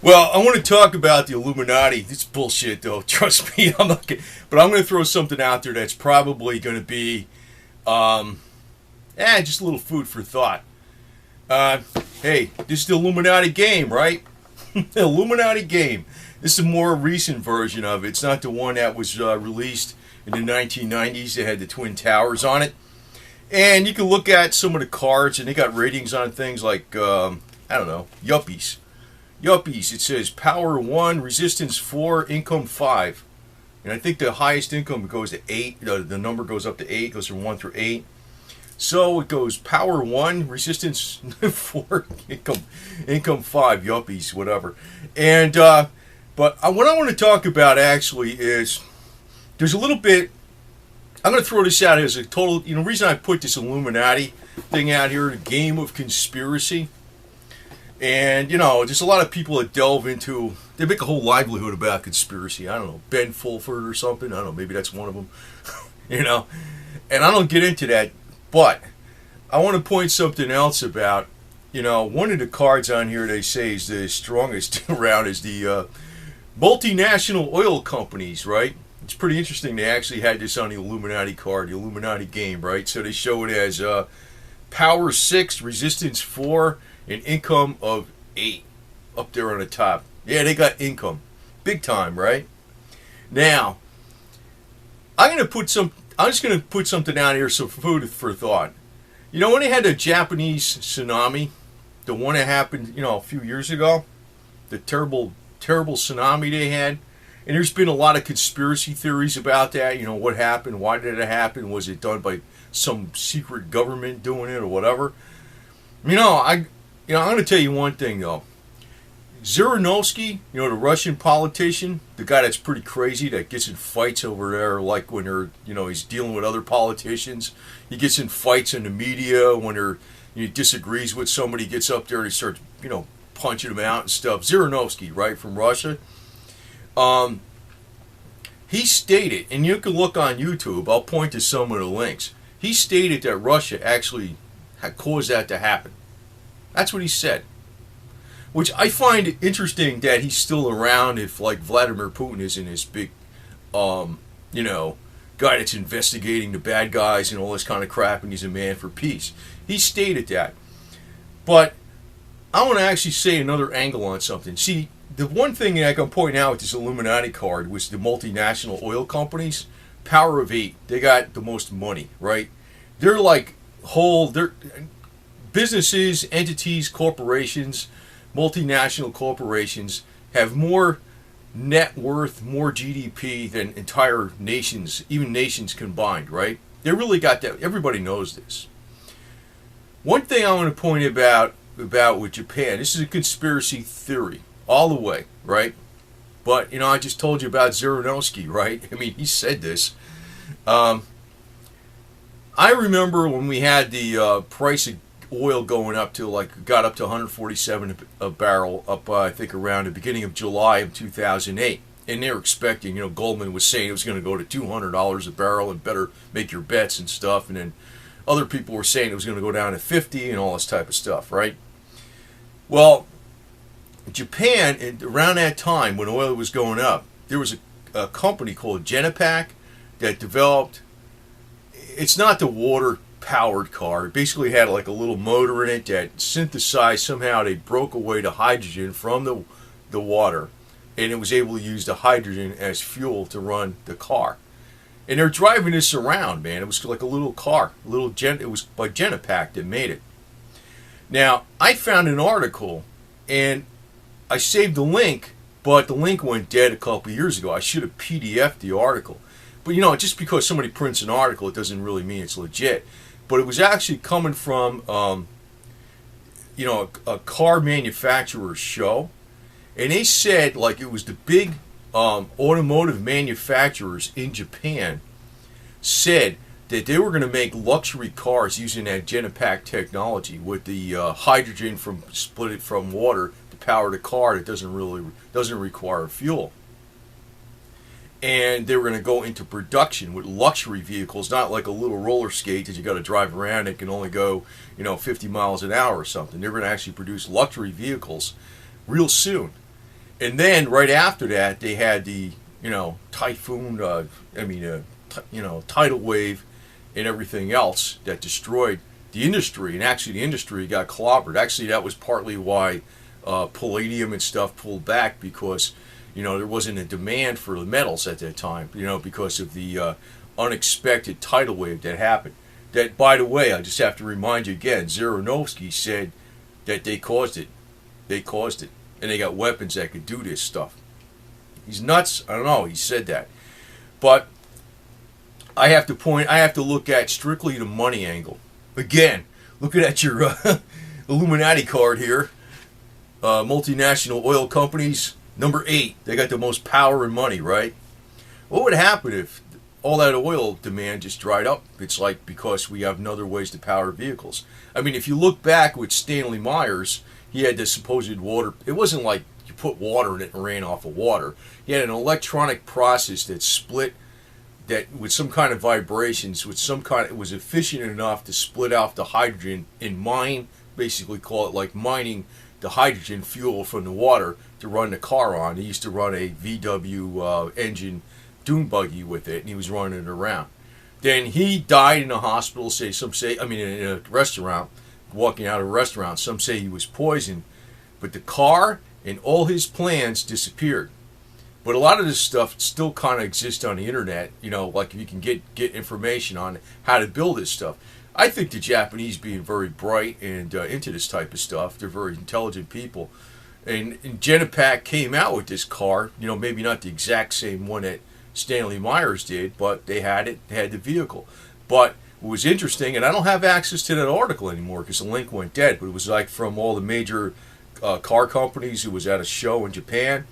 Well, I want to talk about the Illuminati. It's bullshit, though. Trust me, I'm not. But I'm going to throw something out there that's probably going to be, just a little food for thought. Uh, hey, this is the Illuminati game, right? The Illuminati game. This is a more recent version of it. It's not the one that was released in the 1990s. It had the Twin Towers on it. And you can look at some of the cards, and they got ratings on things like, I don't know, yuppies. Yuppies, it says power 1, resistance 4, income 5. And I think the highest income goes to 8. The number goes up to 8, goes from 1 through 8. So it goes power 1, resistance 4, income 5, yuppies, whatever. And, but what I want to talk about actually is there's a little bit, I'm going to throw this out as a total, reason I put this Illuminati thing out here, the game of conspiracy. And, there's a lot of people that delve into, they make a whole livelihood about conspiracy. I don't know, Ben Fulford or something. I don't know, maybe that's one of them. And I don't get into that. But I want to point something else about, one of the cards on here they say is the strongest around is the multinational oil companies, right? It's pretty interesting. They actually had this on the Illuminati card, the Illuminati game, right? So they show it as power 6, resistance 4, and income of 8 up there on the top. Yeah, they got income. Big time, right? Now, I'm just going to put something out here, so food for thought. When they had the Japanese tsunami, the one that happened, a few years ago, the terrible, terrible tsunami they had, and there's been a lot of conspiracy theories about that. What happened? Why did it happen? Was it done by some secret government doing it or whatever? I'm going to tell you one thing, though. Zhirinovsky, the Russian politician, the guy that's pretty crazy, that gets in fights over there, like when he's dealing with other politicians. He gets in fights in the media when he disagrees with somebody, gets up there and he starts, punching him out and stuff. Zhirinovsky, right, from Russia. He stated, and you can look on YouTube, I'll point to some of the links. He stated that Russia actually had caused that to happen. That's what he said. Which I find interesting that he's still around if, like, Vladimir Putin isn't this big, guy that's investigating the bad guys and all this kind of crap, and he's a man for peace. He stated that. But I want to actually say another angle on something. See, the one thing that I can point out with this Illuminati card was the multinational oil companies, power of 8. They got the most money, right? They're like they're businesses, entities, corporations, multinational corporations have more net worth, more GDP than entire nations, even nations combined, right? They really got that. Everybody knows this. One thing I want to point about with Japan, this is a conspiracy theory, all the way, right? But, I just told you about Zhirinovsky, right? I mean, he said this. I remember when we had the price of oil going up to got up to 147 a barrel up I think around the beginning of July of 2008, and they were expecting, Goldman was saying it was going to go to $200 a barrel and better make your bets and stuff, and then other people were saying it was going to go down to 50 and all this type of stuff, right? Well, Japan, around that time when oil was going up, there was a company called Genipack that developed, it's not the water powered car. It basically had like a little motor in it that synthesized, somehow they broke away the hydrogen from the water, and it was able to use the hydrogen as fuel to run the car. And they're driving this around, man. It was like a little car, it was by Genipack that made it. Now, I found an article, and I saved the link, but the link went dead a couple of years ago. I should have PDF'd the article. But, just because somebody prints an article, it doesn't really mean it's legit. But it was actually coming from, a car manufacturer's show. And they said, like, it was the big automotive manufacturers in Japan said that they were going to make luxury cars using that Genipack technology with the hydrogen split it from water to power the car that doesn't require fuel. And they were going to go into production with luxury vehicles, not like a little roller skate that you got to drive around that can only go, 50 miles an hour or something. They were going to actually produce luxury vehicles real soon. And then right after that, they had the typhoon, tidal wave, and everything else that destroyed the industry. And actually, the industry got clobbered. Actually, that was partly why palladium and stuff pulled back, because there wasn't a demand for the metals at that time. Because of the unexpected tidal wave that happened. That, by the way, I just have to remind you again, Zhirinovsky said that they caused it. They caused it. And they got weapons that could do this stuff. He's nuts? I don't know. He said that. But I have to look at strictly the money angle. Again, looking at your Illuminati card here. Multinational oil companies, number 8. They got the most power and money, right? What would happen if all that oil demand just dried up? It's like because we have other ways to power vehicles. I mean, if you look back with Stanley Myers, he had this supposed water. It wasn't like you put water in it and ran off of water. He had an electronic process that split, that with some kind of vibrations, it was efficient enough to split out the hydrogen and mine, basically call it like mining the hydrogen fuel from the water to run the car on. He used to run a VW engine dune buggy with it, and he was running it around. Then he died in a hospital, in a restaurant, walking out of a restaurant. Some say he was poisoned, but the car and all his plans disappeared. But a lot of this stuff still kind of exists on the internet, like if you can get information on how to build this stuff. I think the Japanese, being very bright and into this type of stuff, they're very intelligent people. And Genipack came out with this car, maybe not the exact same one that Stanley Myers did, but they had it, they had the vehicle. But what was interesting, and I don't have access to that article anymore because the link went dead, but it was like from all the major car companies who was at a show in Japan,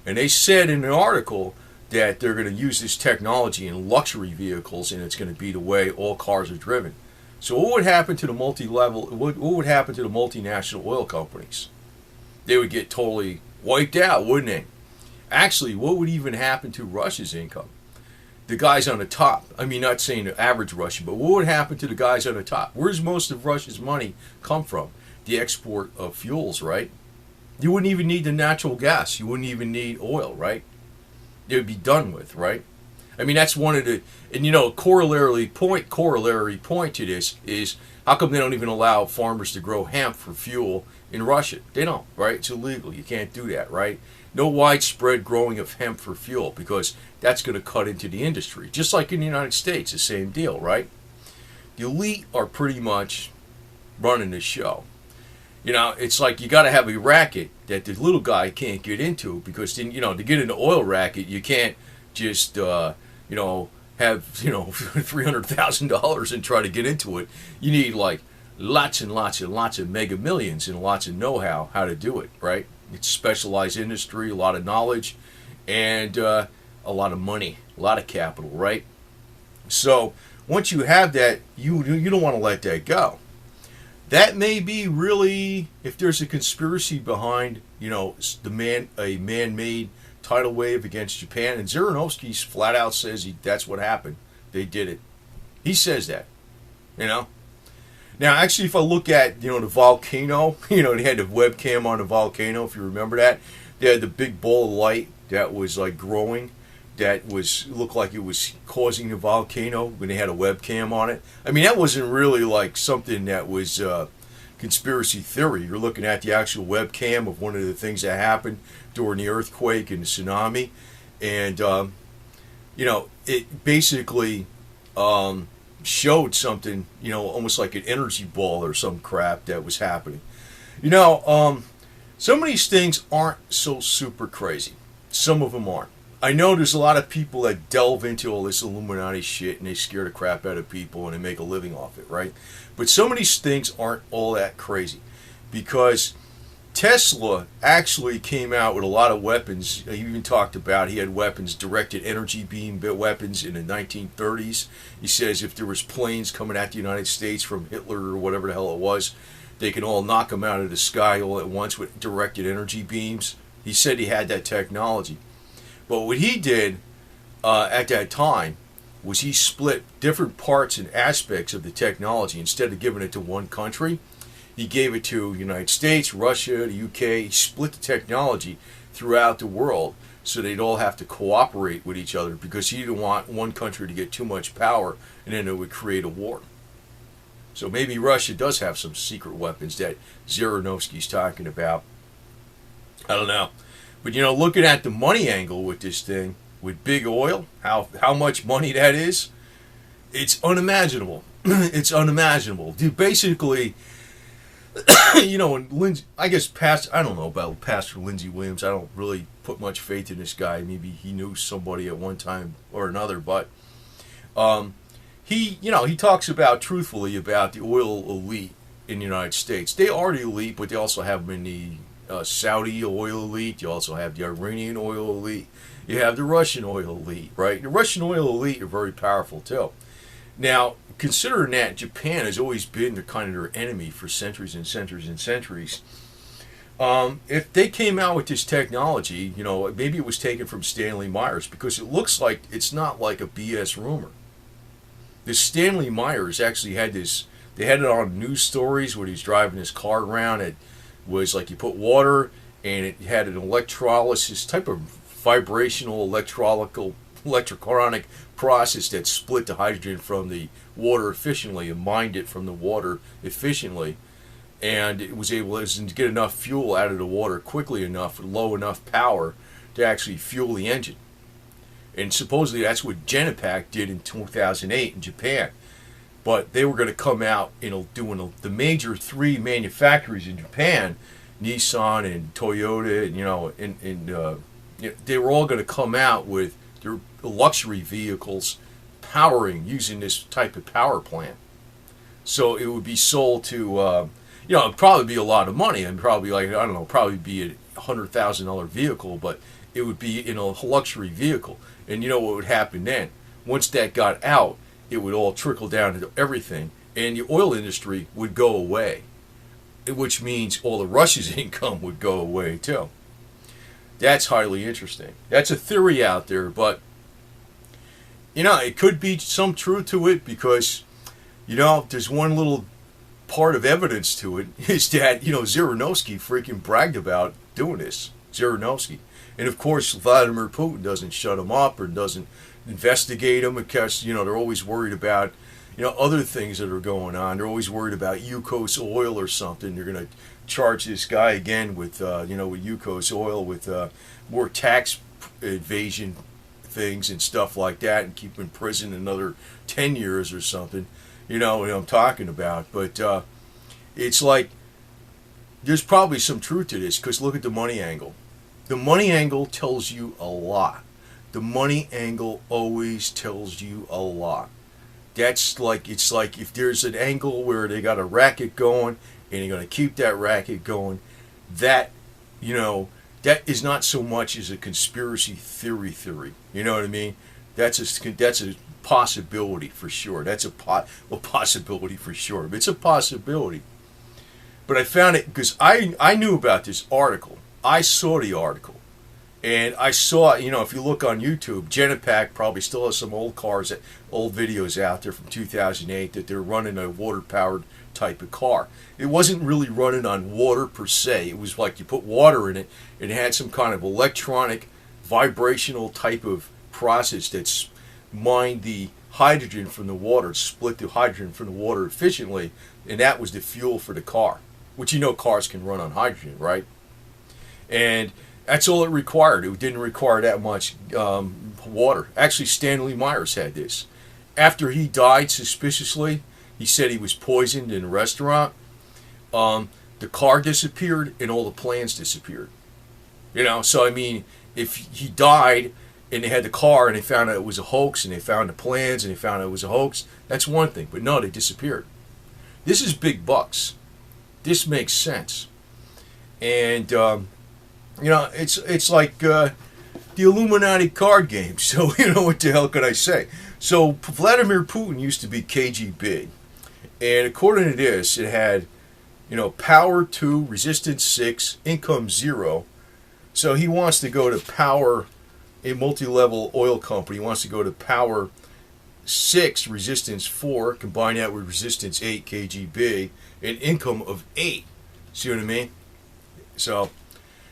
and they said in an article that they're going to use this technology in luxury vehicles, and it's going to be the way all cars are driven. So what would happen to the what would happen to the multinational oil companies? They would get totally wiped out, wouldn't they? Actually, what would even happen to Russia's income? The guys on the top, I mean, not saying the average Russian, but what would happen to the guys on the top? Where's most of Russia's money come from? The export of fuels, right? You wouldn't even need the natural gas. You wouldn't even need oil, right? It would be done with, right? I mean, that's one of the, and corollary point to this is, how come they don't even allow farmers to grow hemp for fuel in Russia? They don't, right? It's illegal. You can't do that, right? No widespread growing of hemp for fuel, because that's going to cut into the industry. Just like in the United States, the same deal, right? The elite are pretty much running the show. It's like you got to have a racket that the little guy can't get into, because then, to get into oil racket, you can't just, have, $300,000 and try to get into it. You need like lots and lots and lots of mega millions and lots of know-how to do it, right? It's specialized industry, a lot of knowledge, and a lot of money, a lot of capital, right? So once you have that, you don't want to let that go. That may be really, if there's a conspiracy behind, a man-made tidal wave against Japan, and Zhirinovsky flat out says that's what happened. They did it. He says that, Now, actually, if I look at, the volcano, they had the webcam on the volcano, if you remember that. They had the big ball of light that was like growing, looked like it was causing the volcano when they had a webcam on it. I mean, that wasn't really like something that was conspiracy theory. You're looking at the actual webcam of one of the things that happened during the earthquake and the tsunami. And, it basically showed something, almost like an energy ball or some crap that was happening. Some of these things aren't so super crazy. Some of them aren't. I know there's a lot of people that delve into all this Illuminati shit and they scare the crap out of people and they make a living off it, right? But some of these things aren't all that crazy, because Tesla actually came out with a lot of weapons. He even talked about he had weapons, directed energy beam weapons in the 1930s. He says if there was planes coming at the United States from Hitler or whatever the hell it was, they could all knock them out of the sky all at once with directed energy beams. He said he had that technology. But what he did at that time was he split different parts and aspects of the technology. Instead of giving it to one country, he gave it to the United States, Russia, the UK. He split the technology throughout the world, so they'd all have to cooperate with each other because he didn't want one country to get too much power and then it would create a war. So maybe Russia does have some secret weapons that Zhirinovsky's talking about. I don't know. But, looking at the money angle with this thing, with big oil, how much money that is, it's unimaginable. It's unimaginable. Dude, basically, and Lindsey, I don't know about Pastor Lindsey Williams. I don't really put much faith in this guy. Maybe he knew somebody at one time or another, but he talks about truthfully about the oil elite in the United States. They are the elite, but they also have them in the Saudi oil elite. You also have the Iranian oil elite. You have the Russian oil elite, right? The Russian oil elite are very powerful too. Now, considering that Japan has always been their enemy for centuries and centuries and centuries, if they came out with this technology, maybe it was taken from Stanley Myers, because it looks like it's not like a BS rumor. This Stanley Myers actually had this. They had it on news stories when he's driving his car around. It was like you put water and it had an electrolysis type of vibrational electrochronic process that split the hydrogen from the water efficiently and mined it from the water efficiently, and it was able to get enough fuel out of the water quickly enough with low enough power to actually fuel the engine. And supposedly that's what Genipack did in 2008 in Japan. But they were going to come out, doing the major three manufacturers in Japan, Nissan and Toyota, and they were all going to come out with their luxury vehicles using this type of power plant. So it would be sold to, it'd probably be a lot of money. And probably probably be a $100,000 vehicle, but it would be in a luxury vehicle. And you know what would happen then? Once that got out, it would all trickle down into everything, and the oil industry would go away, which means all of Russia's income would go away too. That's highly interesting. That's a theory out there, but it could be some truth to it, because there's one little part of evidence to it, is that Zhirinovsky freaking bragged about doing this. Zhirinovsky. And of course, Vladimir Putin doesn't shut him up or doesn't investigate him, because they're always worried about other things that are going on. They're always worried about Yukos oil or something. They're going to charge this guy again with with Yukos oil, with more tax evasion things and stuff like that, and keep him in prison another 10 years or something. You know what I'm talking about. But it's like there's probably some truth to this, because look at the money angle. The money angle tells you a lot. The money angle always tells you a lot. It's like if there's an angle where they got a racket going and you're going to keep that racket going, that is not so much as a conspiracy theory. You know what I mean? That's a possibility for sure. That's a possibility for sure. It's a possibility. But I found it because I knew about this article. I saw the article, and I saw, if you look on YouTube, Genipack probably still has some old videos out there from 2008 that they're running a water-powered type of car. It wasn't really running on water per se. It was like you put water in it, and it had some kind of electronic, vibrational type of process that's mined the hydrogen from the water, split the hydrogen from the water efficiently, and that was the fuel for the car, which cars can run on hydrogen, right? And that's all it required. It didn't require that much water. Actually, Stanley Myers had this. After he died suspiciously, he said he was poisoned in a restaurant. The car disappeared and all the plans disappeared. So I mean, if he died and they had the car and they found out it was a hoax, and they found the plans and they found out it was a hoax, that's one thing. But no, they disappeared. This is big bucks. This makes sense. And it's like the Illuminati card game. So what the hell could I say? So Vladimir Putin used to be KGB, and according to this, it had power 2, resistance 6, income 0. So he wants to go to power, a multi-level oil company. He wants to go to power 6, resistance 4, combine that with resistance 8, KGB, and income of 8. See what I mean? So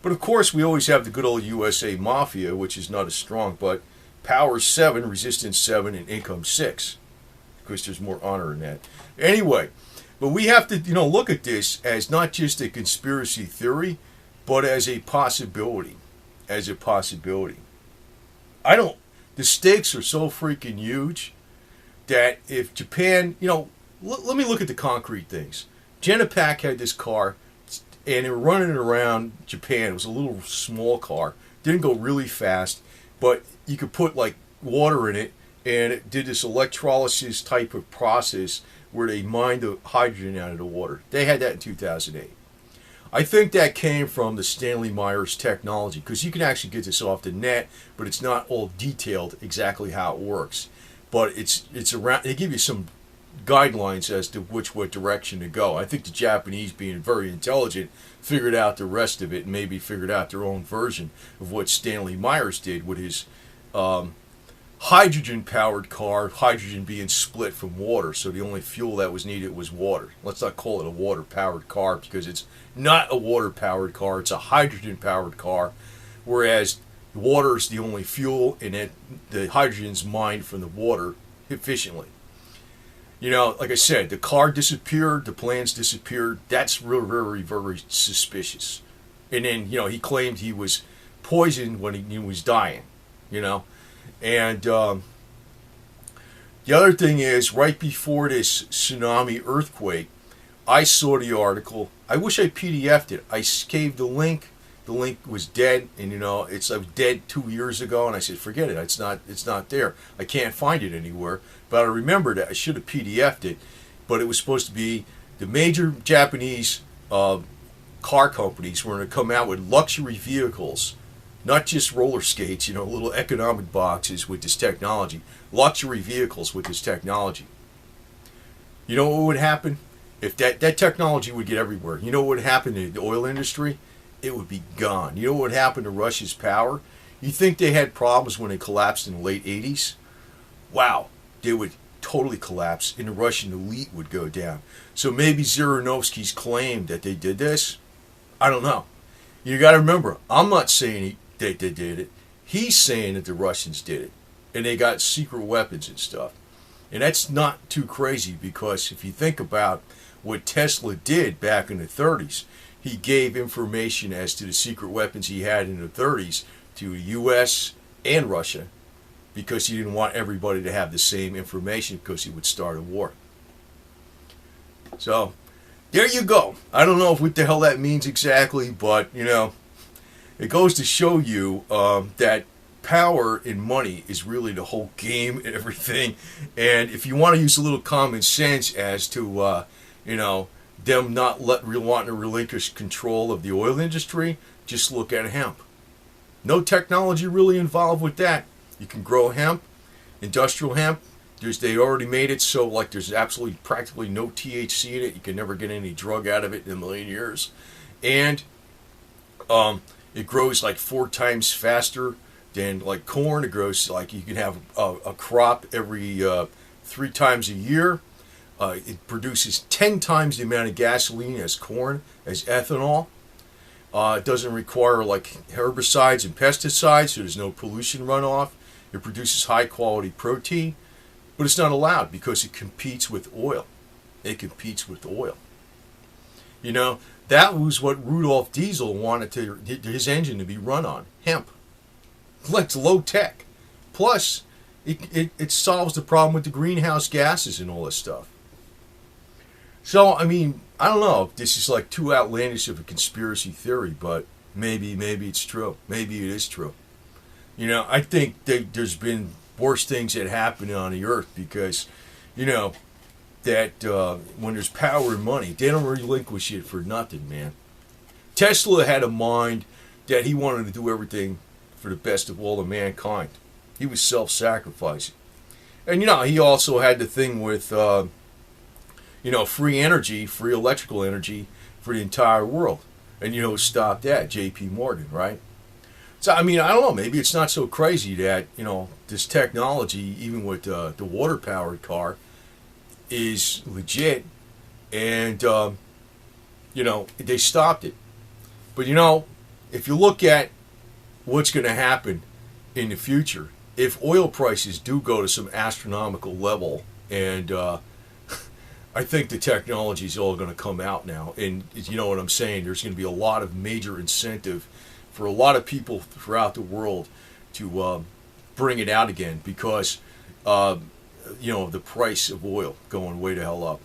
But of course, we always have the good old USA Mafia, which is not as strong, but power 7, resistance 7, and income 6. Because there's more honor in that. Anyway, but we have to, look at this as not just a conspiracy theory, but as a possibility. As a possibility. The stakes are so freaking huge that if Japan, let me look at the concrete things. Genepack had this car, and they were running it around Japan. It was a little small car. Didn't go really fast, but you could put like water in it, and it did this electrolysis type of process where they mined the hydrogen out of the water. They had that in 2008. I think that came from the Stanley Meyer's technology, because you can actually get this off the net, but it's not all detailed exactly how it works. But it's around. They give you some guidelines as to what direction to go. I think the Japanese, being very intelligent, figured out the rest of it, and maybe figured out their own version of what Stanley Myers did with his hydrogen-powered car, hydrogen being split from water, so the only fuel that was needed was water. Let's not call it a water-powered car, because it's not a water-powered car, it's a hydrogen-powered car, whereas water is the only fuel, and the hydrogen's mined from the water efficiently. Like I said, the car disappeared, the plans disappeared. That's very, very suspicious. And then, he claimed he was poisoned when he was dying, And the other thing is, right before this tsunami earthquake, I saw the article. I wish I PDF'd it. I gave the link. The link was dead, and I was dead 2 years ago, and I said, forget it. It's not there. I can't find it anywhere. But I remembered that I should have PDF'd it. But it was supposed to be the major Japanese car companies were going to come out with luxury vehicles. Not just roller skates, little economic boxes with this technology. Luxury vehicles with this technology. You know what would happen? If that technology would get everywhere. You know what would happen to the oil industry? It would be gone. You know what would happen to Russia's power? You think they had problems when they collapsed in the late 80s? Wow. They would totally collapse, and the Russian elite would go down. So maybe Zhirinovsky's claim that they did this? I don't know. You got to remember, I'm not saying they did it. He's saying that the Russians did it, and they got secret weapons and stuff. And that's not too crazy, because if you think about what Tesla did back in the 30s, he gave information as to the secret weapons he had in the 30s to the U.S. and Russia, because he didn't want everybody to have the same information, because he would start a war. So, there you go. I don't know what the hell that means exactly, but, it goes to show you that power and money is really the whole game and everything. And if you want to use a little common sense as to, them not wanting to relinquish control of the oil industry, just look at hemp. No technology really involved with that. You can grow hemp, industrial hemp. They already made it so there's absolutely practically no THC in it. You can never get any drug out of it in a million years. And it grows 4 times faster than corn. It grows you can have a crop every 3 times a year. It produces 10 times the amount of gasoline as corn, as ethanol. It doesn't require herbicides and pesticides, so there's no pollution runoff. It produces high quality protein, but it's not allowed because it competes with oil. It competes with oil. That was what Rudolf Diesel wanted his engine to be run on, hemp. It's low tech. Plus, it solves the problem with the greenhouse gases and all this stuff. So, I don't know if this is too outlandish of a conspiracy theory, but maybe it's true. Maybe it is true. I think there's been worse things that happen on the earth because, that when there's power and money, they don't relinquish it for nothing, man. Tesla had a mind that he wanted to do everything for the best of all of mankind. He was self-sacrificing. And, he also had the thing with, free energy, free electrical energy for the entire world. And, who stopped that? J.P. Morgan, right? So, I don't know, maybe it's not so crazy that, this technology, even with the water-powered car, is legit, and, they stopped it. But, if you look at what's going to happen in the future, if oil prices do go to some astronomical level, and I think the technology is all going to come out now, and you know what I'm saying, there's going to be a lot of major incentive for a lot of people throughout the world to bring it out again, because the price of oil going way the hell up,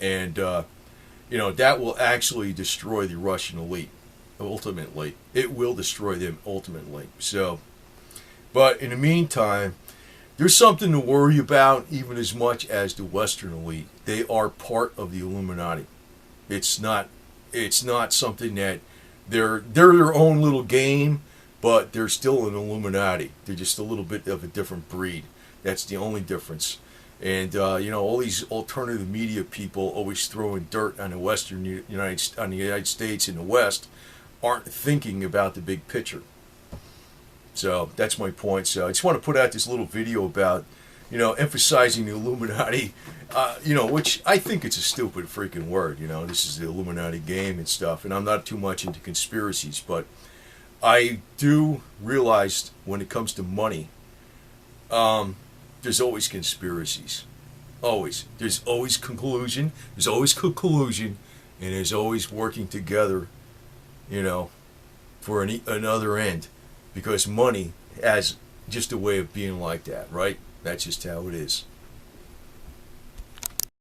and that will actually destroy the Russian elite. Ultimately, it will destroy them ultimately. So, but in the meantime, there's something to worry about even as much as the Western elite. They are part of the Illuminati. It's not something that they're their own little game, but they're still an Illuminati. They're just a little bit of a different breed. That's the only difference. And all these alternative media people always throwing dirt on the United States and the West aren't thinking about the big picture. So that's my point. So I just want to put out this little video about, emphasizing the Illuminati, which I think it's a stupid freaking word. This is the Illuminati game and stuff, and I'm not too much into conspiracies, but I do realize when it comes to money, there's always conspiracies. Always. There's always collusion. There's always collusion, and there's always working together, for another end. Because money has just a way of being like that, right? That's just how it is.